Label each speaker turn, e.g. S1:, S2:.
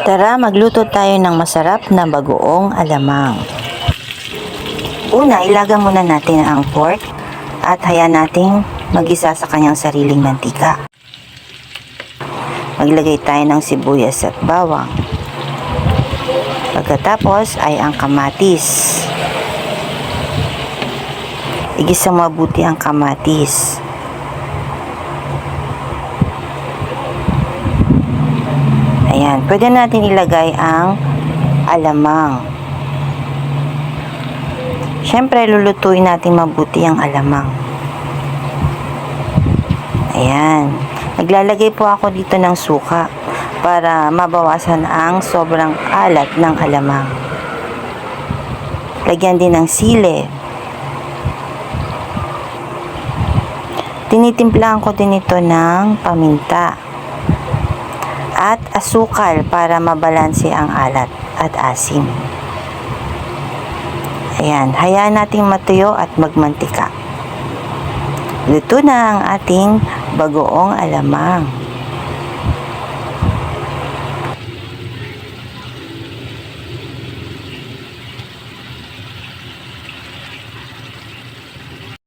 S1: Tara, magluto tayo ng masarap na bagoong alamang. Una, ilaga muna natin ang pork at hayaan nating mag-isa sa kanyang sariling mantika. Maglagay tayo ng sibuyas at bawang. Pagkatapos ay ang kamatis. Igisa mabuti ang kamatis. Ayan, pwede natin ilagay ang alamang. Siyempre, lulutuin natin mabuti ang alamang. Ayan. Naglalagay po ako dito ng suka para mabawasan ang sobrang alat ng alamang. Lagyan din ng sili. Tinitimplahan ko din ito ng paminta at asukal para mabalanse ang alat at asim. Ayan, hayaan nating matuyo at magmantika. Luto na ang ating bagoong alamang.